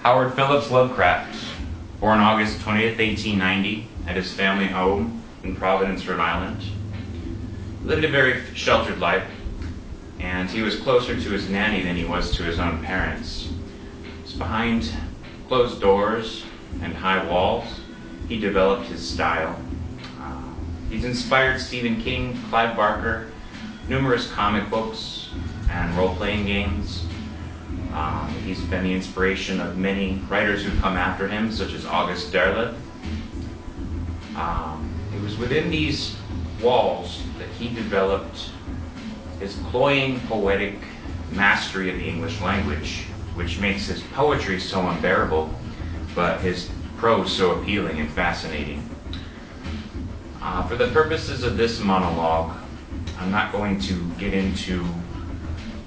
Howard Phillips Lovecraft, born August 20th, 1890, at his family home in Providence, Rhode Island, lived a very sheltered life, and he was closer to his nanny than he was to his own parents. So behind closed doors and high walls, he developed his style. He's inspired Stephen King, Clive Barker, numerous comic books and role-playing games. He's been the inspiration of many writers who've come after him, such as August Derleth. It was within these walls that he developed his cloying, poetic mastery of the English language, which makes his poetry so unbearable, but his prose so appealing and fascinating. For the purposes of this monologue, I'm not going to get into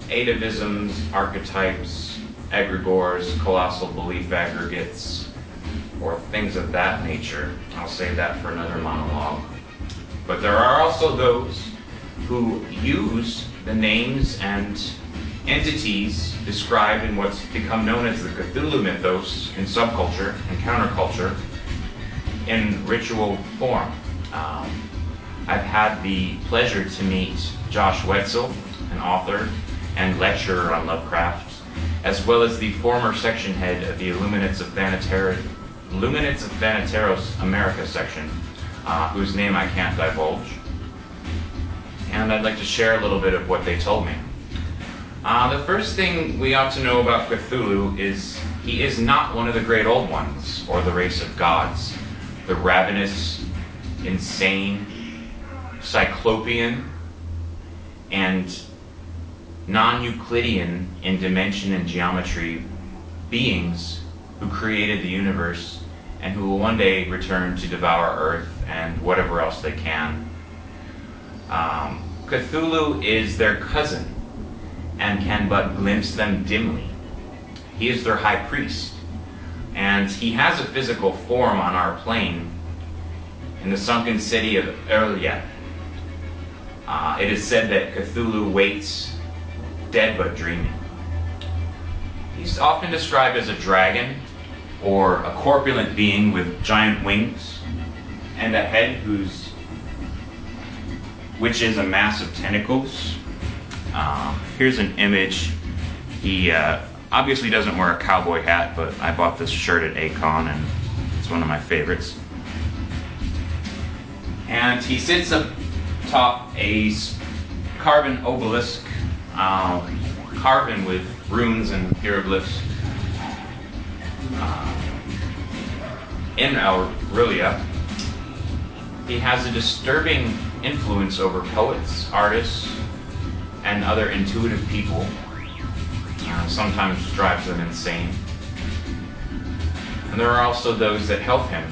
atavisms, archetypes, egregores, colossal belief aggregates, or things of that nature. I'll save that for another monologue. But there are also those who use the names and entities described in what's become known as the Cthulhu mythos in subculture and counterculture in ritual form. I've had the pleasure to meet Josh Wetzel, an author and lecturer on Lovecraft, as well as the former section head of the Illuminates of Thanateros America section, whose name I can't divulge. And I'd like to share a little bit of what they told me. The first thing we ought to know about Cthulhu is he is not one of the great old ones, or the race of gods, the ravenous, insane, cyclopean, and non-Euclidean in dimension and geometry beings who created the universe and who will one day return to devour Earth and whatever else they can. Cthulhu is their cousin and can but glimpse them dimly. He is their high priest, and he has a physical form on our plane in the sunken city of Erlia. It is said that Cthulhu waits, dead but dreaming. He's often described as a dragon, or a corpulent being with giant wings and a head which is a mass of tentacles. Here's an image. He obviously doesn't wear a cowboy hat, but I bought this shirt at Acon, and it's one of my favorites. And he sits atop a carven obelisk, carven with runes and hieroglyphs in Aurelia. He has a disturbing influence over poets, artists, and other intuitive people. Sometimes drives them insane. And there are also those that help him,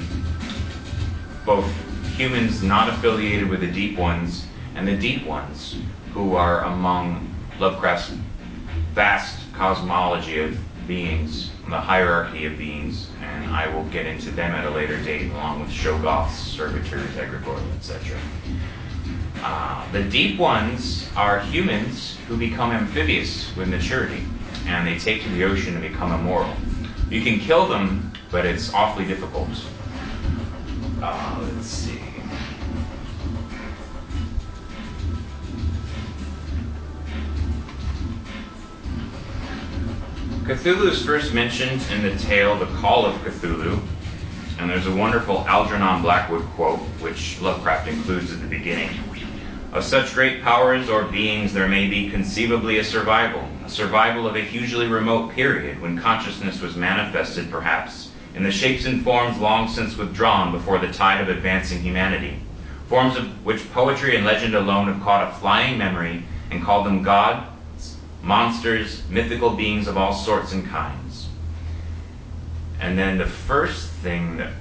both humans not affiliated with the Deep Ones and the Deep Ones, who are among Lovecraft's vast cosmology of beings, the hierarchy of beings, and I will get into them at a later date, along with Shoggoths, servitors, egregores, etc. The Deep Ones are humans who become amphibious with maturity, and they take to the ocean and become immortal. You can kill them, but it's awfully difficult. Let's see. Cthulhu is first mentioned in the tale The Call of Cthulhu, and there's a wonderful Algernon Blackwood quote, which Lovecraft includes at the beginning. Of such great powers or beings there may be conceivably a survival of a hugely remote period when consciousness was manifested perhaps in the shapes and forms long since withdrawn before the tide of advancing humanity, forms of which poetry and legend alone have caught a flying memory and called them gods, monsters, mythical beings of all sorts and kinds. And then the first thing that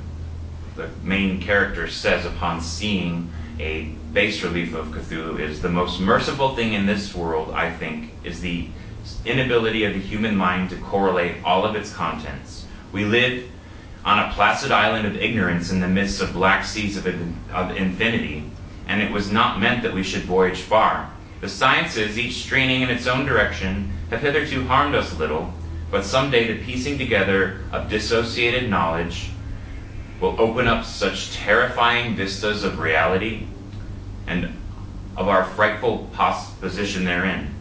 the main character says upon seeing a bas relief of Cthulhu is, the most merciful thing in this world, I think, is the inability of the human mind to correlate all of its contents. We live on a placid island of ignorance in the midst of black seas of infinity, and it was not meant that we should voyage far. The sciences, each straining in its own direction, have hitherto harmed us little, but someday the piecing together of dissociated knowledge will open up such terrifying vistas of reality and of our frightful position therein,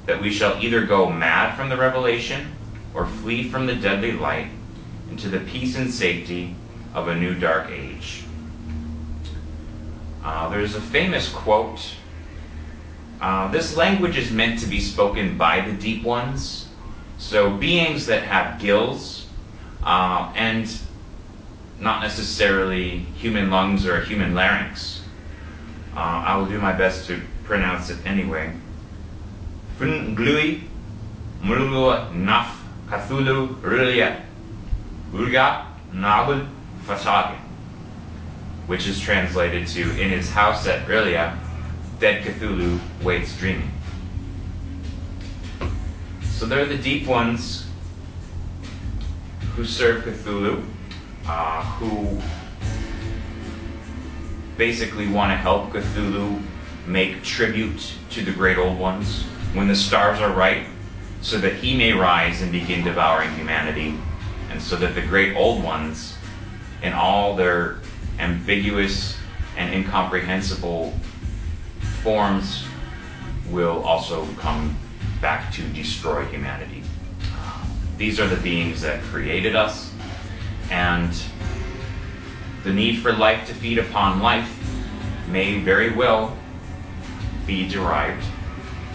that we shall either go mad from the revelation or flee from the deadly light into the peace and safety of a new dark age. There's a famous quote. This language is meant to be spoken by the deep ones, so beings that have gills and not necessarily human lungs or a human larynx. I will do my best to pronounce it anyway. Fnglui mulgo naf Cthulhu rulia ulga nagul fasage, which is translated to, in his house at Rillia, dead Cthulhu waits dreaming. So they're the deep ones who serve Cthulhu, who basically want to help Cthulhu make tribute to the great old ones when the stars are right, so that he may rise and begin devouring humanity, and so that the great old ones, in all their ambiguous and incomprehensible forms, will also come back to destroy humanity. These are the beings that created us, and the need for life to feed upon life may very well be derived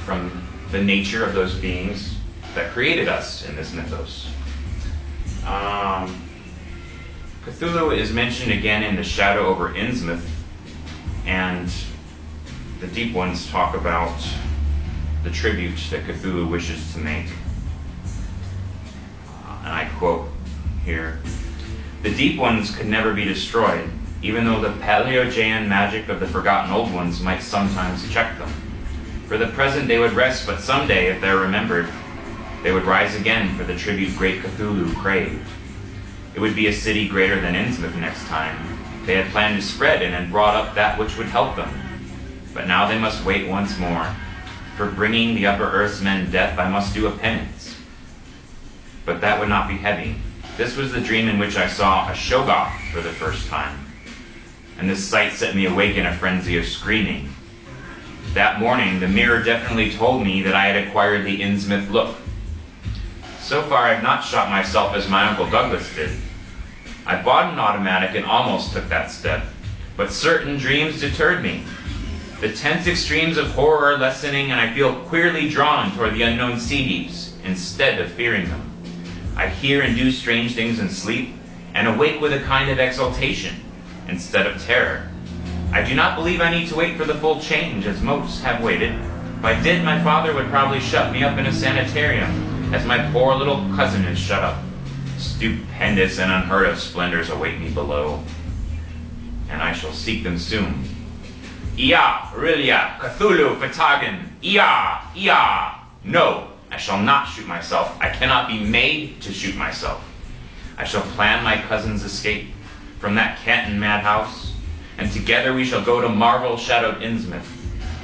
from the nature of those beings that created us in this mythos. Cthulhu is mentioned again in the Shadow over Innsmouth, and the deep ones talk about the tribute that Cthulhu wishes to make. And I quote here, "The deep ones could never be destroyed, even though the Paleogean magic of the forgotten old ones might sometimes check them. For the present they would rest, but someday, if they're remembered, they would rise again for the tribute great Cthulhu craved. It would be a city greater than Innsmouth next time. They had planned to spread and had brought up that which would help them. But now they must wait once more. For bringing the upper earth's men death, I must do a penance. But that would not be heavy. This was the dream in which I saw a Shoggoth for the first time. And this sight set me awake in a frenzy of screaming. That morning, the mirror definitely told me that I had acquired the Innsmouth look. So far, I have not shot myself as my Uncle Douglas did. I bought an automatic and almost took that step, but certain dreams deterred me. The tense extremes of horror are lessening, and I feel queerly drawn toward the unknown sea deeps instead of fearing them. I hear and do strange things in sleep, and awake with a kind of exultation instead of terror. I do not believe I need to wait for the full change, as most have waited. If I did, my father would probably shut me up in a sanitarium, as my poor little cousin is shut up. Stupendous and unheard of splendors await me below, and I shall seek them soon. Ia, Rillia, Cthulhu, Fatagan, Ia, Ia. No, I shall not shoot myself. I cannot be made to shoot myself. I shall plan my cousin's escape from that Canton madhouse, and together we shall go to marvel-shadowed Innsmouth.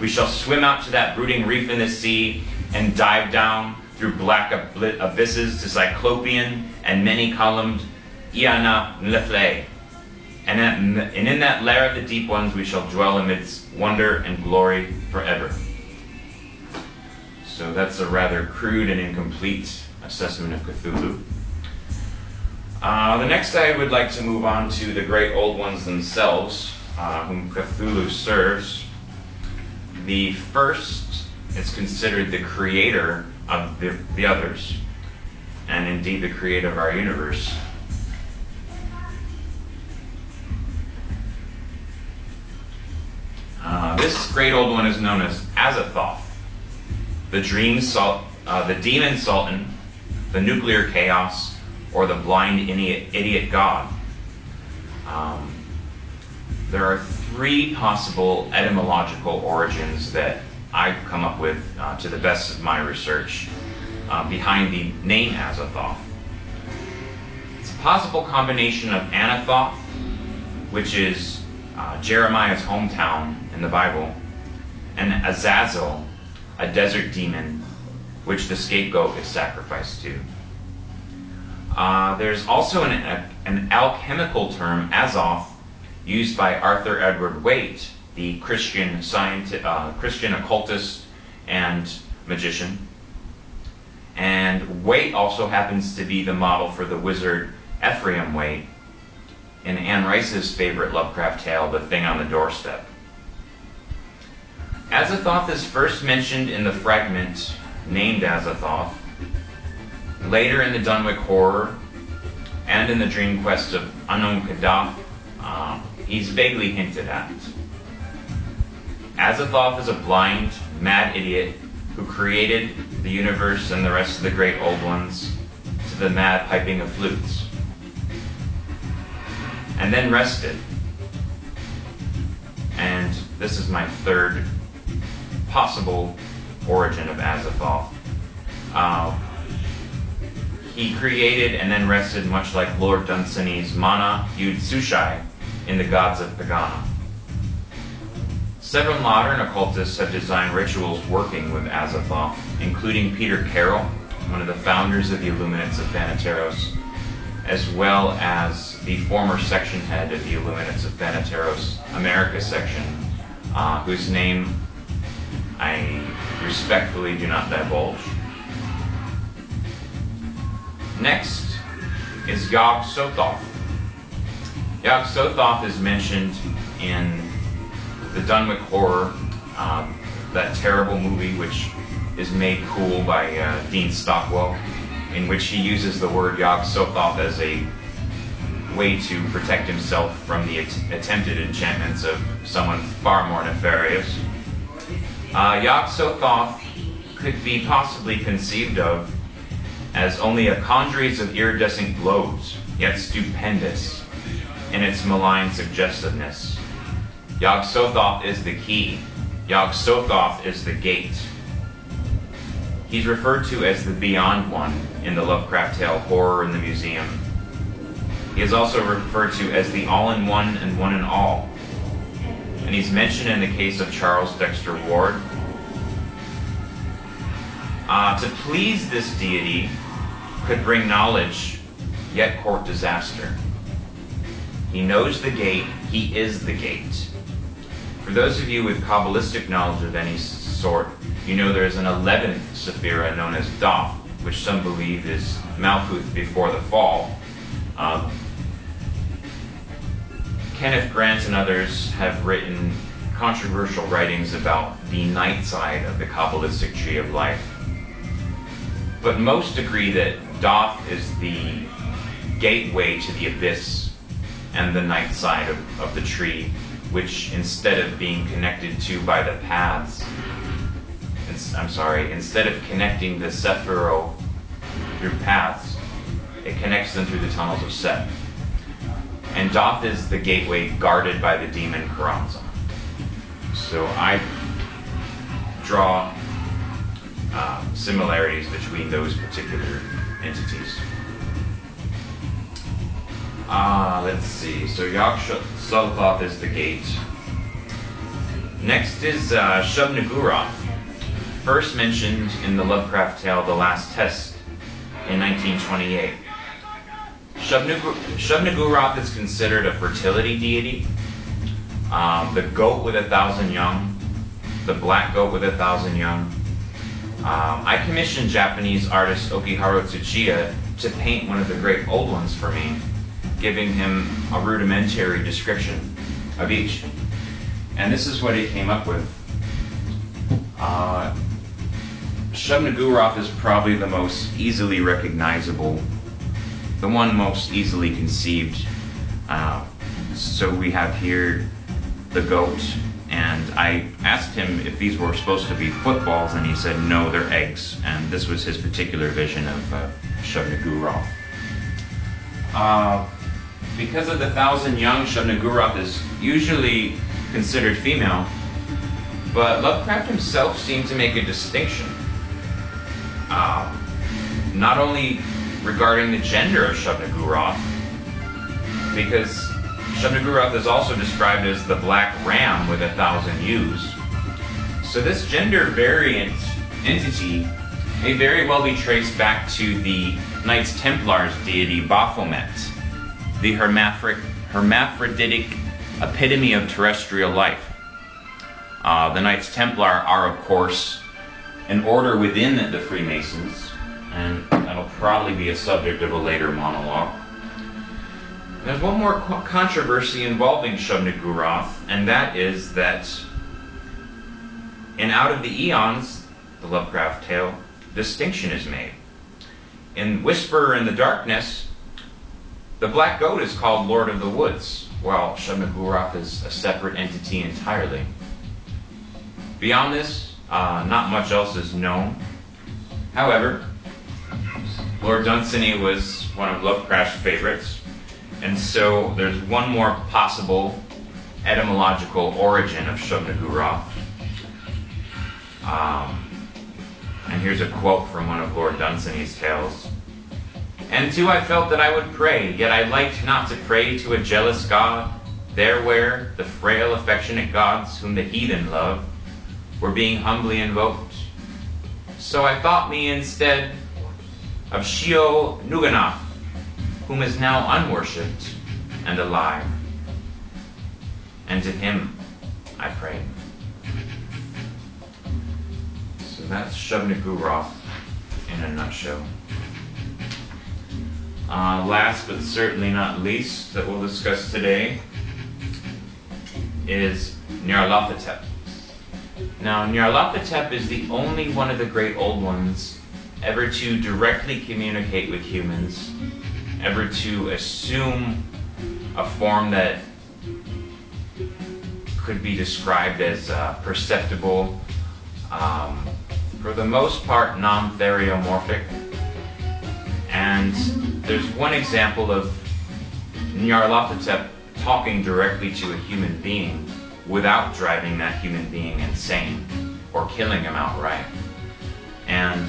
We shall swim out to that brooding reef in the sea, and dive down through black abysses to Cyclopean and many-columned Iana Nlefle. And in that lair of the deep ones we shall dwell amidst wonder and glory forever." So that's a rather crude and incomplete assessment of Cthulhu. The next I would like to move on to the great old ones themselves, whom Cthulhu serves. The first is considered the creator of the others, and indeed the creator of our universe. This great old one is known as Azathoth, the demon sultan, the nuclear chaos, or the blind idiot god. There are three possible etymological origins that I've come up with, to the best of my research, behind the name Azathoth. It's a possible combination of Anathoth, which is Jeremiah's hometown in the Bible, and Azazel, a desert demon, which the scapegoat is sacrificed to. There's also an alchemical term, Azoth, used by Arthur Edward Waite, the Christian occultist and magician. And Waite also happens to be the model for the wizard Ephraim Waite in Anne Rice's favorite Lovecraft tale, The Thing on the Doorstep. Azathoth is first mentioned in the fragment named Azathoth, later in the Dunwich Horror, and in the Dream Quest of Unknown Kadath. He's vaguely hinted at. Azathoth is a blind, mad idiot who created the universe and the rest of the great old ones to the mad piping of flutes, and then rested. And this is my third possible origin of Azathoth. He created and then rested, much like Lord Dunsany's Mana Yud Sushai in The Gods of Pagana. Several modern occultists have designed rituals working with Azathoth, including Peter Carroll, one of the founders of the Illuminates of Thanateros, as well as the former section head of the Illuminates of Thanateros America section, whose name I respectfully do not divulge. Next is Yog-Sothoth. Yog-Sothoth is mentioned in the Dunwich Horror, that terrible movie which is made cool by Dean Stockwell, in which he uses the word Yog-Sothoth as a way to protect himself from the attempted enchantments of someone far more nefarious. Yog-Sothoth could be possibly conceived of as only a congeries of iridescent globes, yet stupendous in its malign suggestiveness. Yog-Sothoth is the key. Yog-Sothoth is the gate. He's referred to as the Beyond One in the Lovecraft tale Horror in the Museum. He is also referred to as the All-in-One and One-in-All. And he's mentioned in the case of Charles Dexter Ward. To please this deity could bring knowledge, yet court disaster. He knows the gate, he is the gate. For those of you with Kabbalistic knowledge of any sort, you know there is an 11th Sephira known as Thoth, which some believe is Malkuth before the fall. Kenneth Grant and others have written controversial writings about the night side of the Kabbalistic tree of life. But most agree that Thoth is the gateway to the abyss and the night side of the tree, which instead of being connected to by the paths, instead of connecting the Sephiro through paths, it connects them through the tunnels of Set. And Thoth is the gateway guarded by the demon Karanza. So I draw similarities between those particular entities. Let's see. So Yog-Sothoth is the gate. Next is Shub-Niggurath, first mentioned in the Lovecraft tale The Last Test in 1928. Shub-Niggurath is considered a fertility deity, the goat with 1,000 young, the black goat with 1,000 young. I commissioned Japanese artist Okiharu Tsuchiya to paint one of the great old ones for me, giving him a rudimentary description of each. And this is what he came up with. Shub-Niggurath is probably the most easily recognizable, the one most easily conceived. So we have here the goat, and I asked him if these were supposed to be footballs, and he said no, they're eggs. And this was his particular vision of Shub-Niggurath. Because of the 1,000 young, Shub-Niggurath is usually considered female, but Lovecraft himself seemed to make a distinction. Not only regarding the gender of Shub-Niggurath, because Shub-Niggurath is also described as the black ram with 1,000 ewes. So this gender variant entity may very well be traced back to the Knights Templar's deity Baphomet, the hermaphroditic epitome of terrestrial life. The Knights Templar are, of course, an order within the Freemasons, and that'll probably be a subject of a later monologue. There's one more controversy involving Shub-Niggurath, and that is that in Out of the Eons, the Lovecraft tale, distinction is made. In Whisperer in the Darkness, the Black Goat is called Lord of the Woods, while Shub-Niggurath is a separate entity entirely. Beyond this, not much else is known. However, Lord Dunsany was one of Lovecraft's favorites, and so there's one more possible etymological origin of Shub-Niggurath. And here's a quote from one of Lord Dunsany's tales. "And too I felt that I would pray, yet I liked not to pray to a jealous God, there where the frail affectionate gods whom the heathen love were being humbly invoked. So I thought me instead of Shub-Niggurath, whom is now unworshipped and alive. And to him I prayed." So that's Shub-Niggurath in a nutshell. Last but certainly not least that we'll discuss today is Nyarlathotep. Now, Nyarlathotep is the only one of the great old ones ever to directly communicate with humans, ever to assume a form that could be described as perceptible, for the most part non-theriomorphic. And there's one example of Nyarlathotep talking directly to a human being without driving that human being insane or killing him outright. And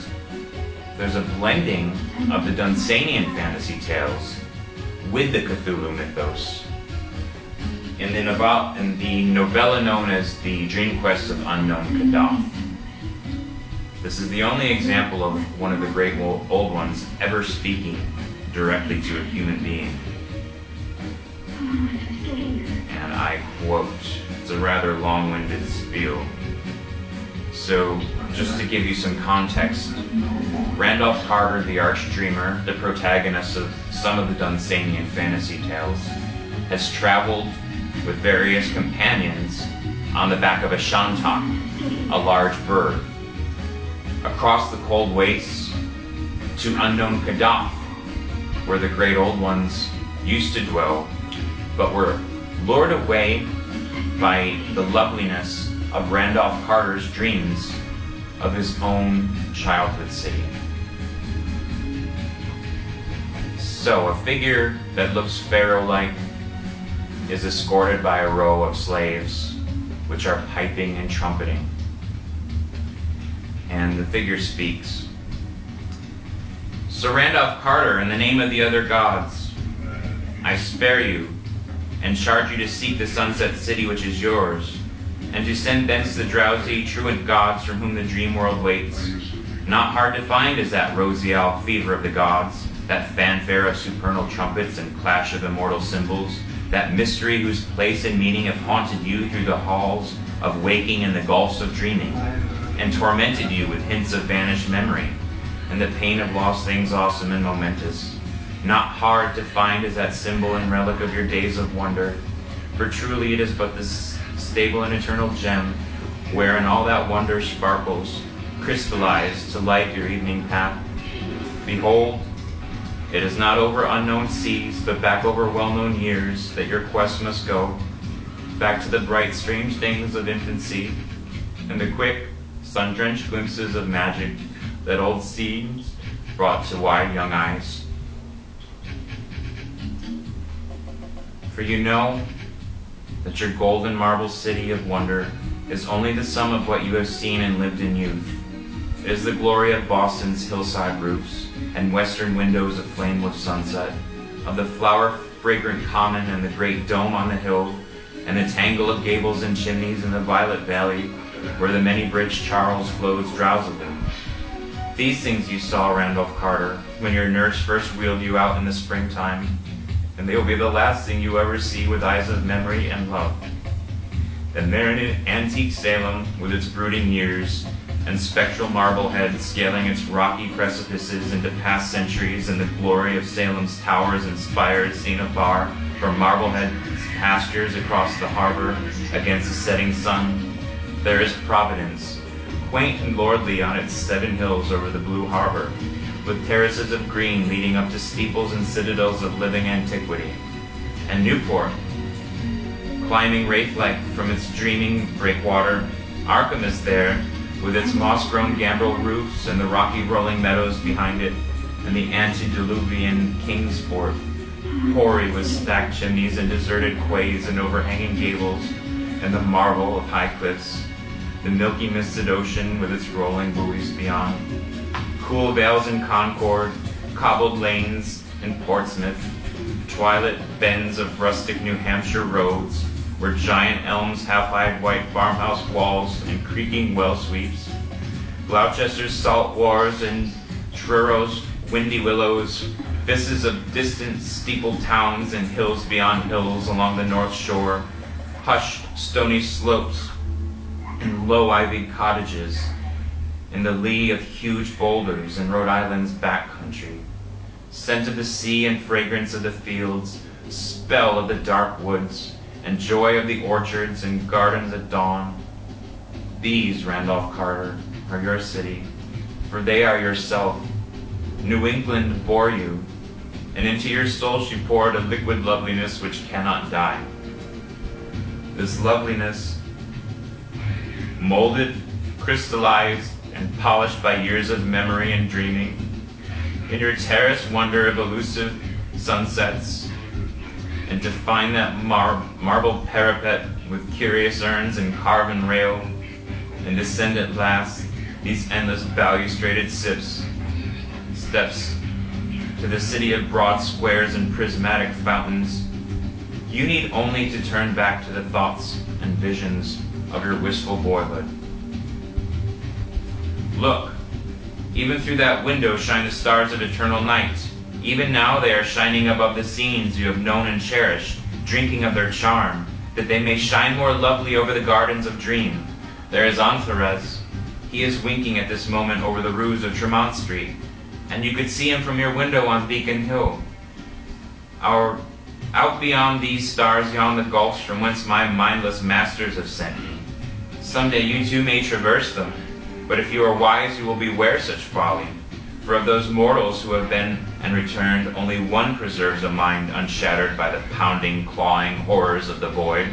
there's a blending of the Dunsanian fantasy tales with the Cthulhu mythos in the novella known as The Dream Quest of Unknown Kadath. This is the only example of one of the great old ones ever speaking directly to a human being. And I quote, it's a rather long-winded spiel. So, just to give you some context, Randolph Carter, the archdreamer, the protagonist of some of the Dunsanian fantasy tales, has traveled with various companions on the back of a shantak, a large bird, across the cold wastes to unknown Kadath, where the great old ones used to dwell, but were lured away by the loveliness of Randolph Carter's dreams of his own childhood city. So, a figure that looks pharaoh-like is escorted by a row of slaves, which are piping and trumpeting. And the figure speaks. "Sir Randolph Carter, in the name of the other gods, I spare you, and charge you to seek the sunset city which is yours, and to send thence the drowsy, truant gods from whom the dream world waits. Not hard to find is that roseal fever of the gods, that fanfare of supernal trumpets and clash of immortal cymbals, that mystery whose place and meaning have haunted you through the halls of waking and the gulfs of dreaming, and tormented you with hints of vanished memory, and the pain of lost things awesome and momentous. Not hard to find is that symbol and relic of your days of wonder, for truly it is but this stable and eternal gem, wherein all that wonder sparkles, crystallized to light your evening path. Behold, it is not over unknown seas, but back over well-known years that your quest must go, back to the bright, strange things of infancy, and the quick, sun-drenched glimpses of magic that old seas brought to wide young eyes. For you know that your golden marble city of wonder is only the sum of what you have seen and lived in youth. It is the glory of Boston's hillside roofs and western windows aflame with sunset, of the flower-fragrant common and the great dome on the hill, and the tangle of gables and chimneys in the violet valley where the many-bridged Charles flows drowsily. These things you saw, Randolph Carter, when your nurse first wheeled you out in the springtime, and they will be the last thing you ever see with eyes of memory and love. Then there in antique Salem, with its brooding years, and spectral Marblehead scaling its rocky precipices into past centuries, and the glory of Salem's towers and spires seen afar from Marblehead's pastures across the harbor against the setting sun, there is Providence, quaint and lordly on its 7 hills over the blue harbor, with terraces of green leading up to steeples and citadels of living antiquity. And Newport, climbing wraith-like from its dreaming breakwater, Arkham is there, with its moss-grown gambrel roofs and the rocky rolling meadows behind it, and the antediluvian Kingsport, hoary with stacked chimneys and deserted quays and overhanging gables, and the marvel of high cliffs, the milky misted ocean with its rolling buoys beyond, cool vales in Concord, cobbled lanes in Portsmouth, twilit bends of rustic New Hampshire roads, where giant elms have high white farmhouse walls and creaking well sweeps, Gloucester's salt wars and Truro's windy willows, vistas of distant steepled towns and hills beyond hills along the north shore, hushed stony slopes and low-ivied cottages in the lee of huge boulders in Rhode Island's backcountry, scent of the sea and fragrance of the fields, spell of the dark woods, and joy of the orchards and gardens at dawn. These, Randolph Carter, are your city, for they are yourself. New England bore you, and into your soul she poured a liquid loveliness which cannot die. This loveliness, molded, crystallized, and polished by years of memory and dreaming, in your terrace wonder of elusive sunsets, and to find that marble parapet with curious urns and carven rail, and descend at last these endless balustraded steps to the city of broad squares and prismatic fountains, you need only to turn back to the thoughts and visions of your wistful boyhood. Look, even through that window shine the stars of eternal night. Even now they are shining above the scenes you have known and cherished, drinking of their charm, that they may shine more lovely over the gardens of dream. There is Antharez. He is winking at this moment over the roofs of Tremont Street, and you could see him from your window on Beacon Hill. Out beyond these stars yawn the gulfs from whence my mindless masters have sent me. Someday you too may traverse them, but if you are wise you will beware such folly. For of those mortals who have been and returned, only one preserves a mind unshattered by the pounding, clawing horrors of the void.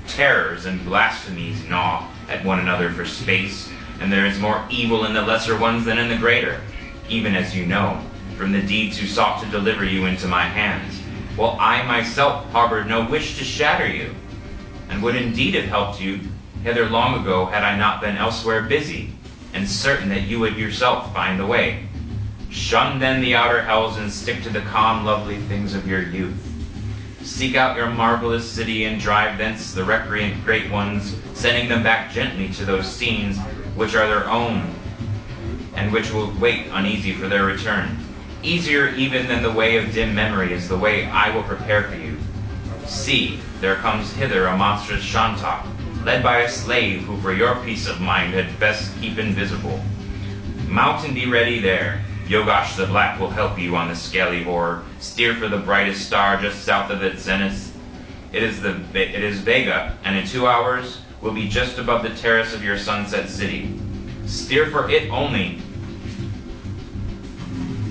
Terrors and blasphemies gnaw at one another for space, and there is more evil in the lesser ones than in the greater, even as you know, from the deeds who sought to deliver you into my hands, while I myself harbored no wish to shatter you, and would indeed have helped you hither long ago had I not been elsewhere busy, and certain that you would yourself find the way. Shun then the outer hells and stick to the calm, lovely things of your youth. Seek out your marvelous city and drive thence the recreant great ones, sending them back gently to those scenes which are their own, and which will wait uneasy for their return. Easier even than the way of dim memory is the way I will prepare for you. See, there comes hither a monstrous Shantak, led by a slave who for your peace of mind had best keep invisible. Mount and be ready there. Yogash the Black will help you on the scaly horror. Steer for the brightest star just south of its zenith. It is Vega, and in 2 hours will be just above the terrace of your sunset city. Steer for it only,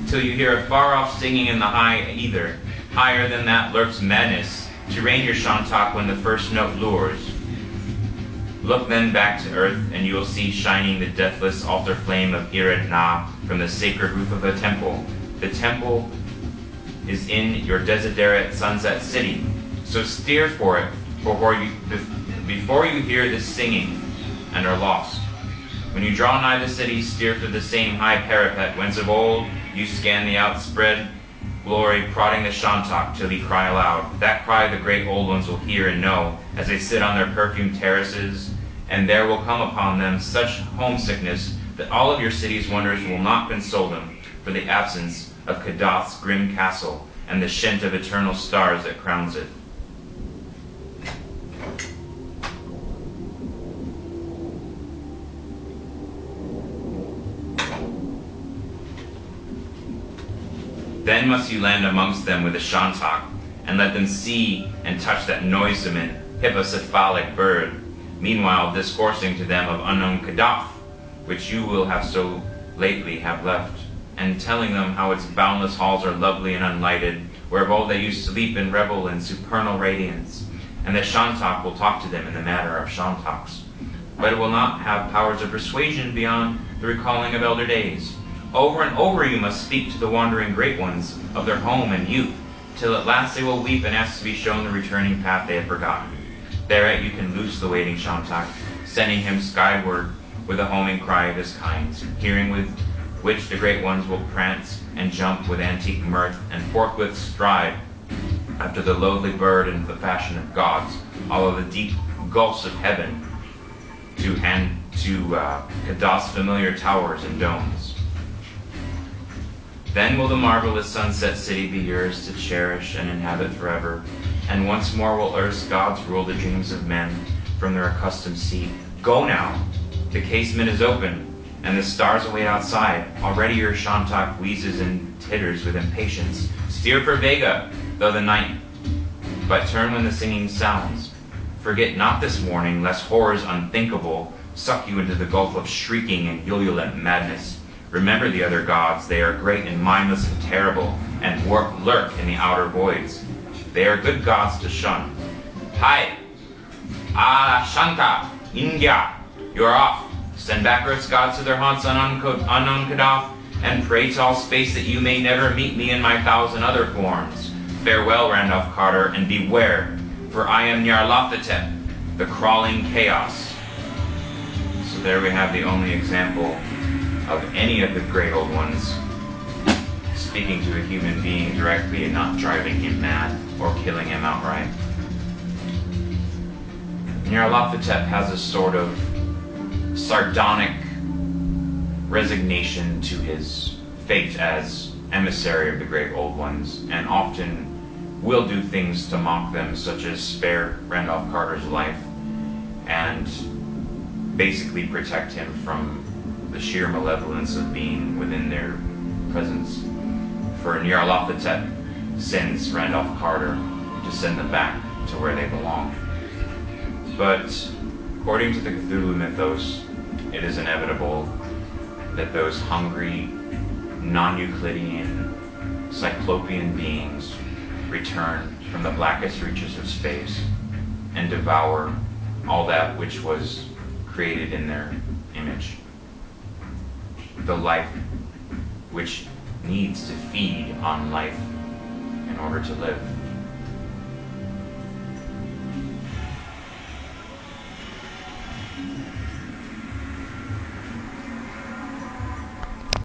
till you hear a far-off singing in the high ether. Higher than that lurks madness, to rein your Shantak when the first note lures. Look then back to earth, and you will see shining the deathless altar flame of Irid Na from the sacred roof of a temple. The temple is in your desiderate sunset city, so steer for it before you hear the singing and are lost. When you draw nigh the city, steer for the same high parapet whence of old you scan the outspread glory, prodding the Shantak till he cry aloud. That cry the great old ones will hear and know as they sit on their perfumed terraces, and there will come upon them such homesickness that all of your city's wonders will not console them for the absence of Kadath's grim castle and the shent of eternal stars that crowns it. Then must you land amongst them with a shantak, and let them see and touch that noisome and hippocephalic bird, meanwhile discoursing to them of unknown Kadath, which you will have so lately have left, and telling them how its boundless halls are lovely and unlighted, where of old they used to sleep and revel in supernal radiance, and that Shantak will talk to them in the manner of Shantaks, but it will not have powers of persuasion beyond the recalling of elder days. Over and over you must speak to the wandering great ones of their home and youth, till at last they will weep and ask to be shown the returning path they had forgotten. Thereat you can loose the waiting Shantak, sending him skyward with a homing cry of his kind, hearing with which the great ones will prance and jump with antique mirth, and forthwith stride after the lowly bird in the fashion of gods, all of the deep gulfs of heaven, to Kadath's familiar towers and domes. Then will the marvelous sunset city be yours to cherish and inhabit forever, and once more will earth's gods rule the dreams of men from their accustomed seat. Go now! The casement is open, and the stars await outside. Already your Shantak wheezes and titters with impatience. Steer for Vega, though the night, but turn when the singing sounds. Forget not this warning, lest horrors unthinkable suck you into the gulf of shrieking and ululent madness. Remember the other gods, they are great and mindless and terrible, and lurk in the outer voids. They are good gods to shun. Hi! Shanta! Ingya! You are off. Send back Earth's gods to their haunts on unknown Kadath, and pray to all space that you may never meet me in my 1,000 other forms. Farewell, Randolph Carter, and beware, for I am Nyarlathotep, the crawling chaos. So there we have the only example of any of the great old ones speaking to a human being directly and not driving him mad or killing him outright. Nyarlathotep has a sort of sardonic resignation to his fate as emissary of the great old ones, and often will do things to mock them, such as spare Randolph Carter's life and basically protect him from the sheer malevolence of being within their presence. For Nyarlathotep sends Randolph Carter to send them back to where they belong. But according to the Cthulhu mythos, it is inevitable that those hungry, non-Euclidean, cyclopean beings return from the blackest reaches of space and devour all that which was created in their image. The life which needs to feed on life in order to live.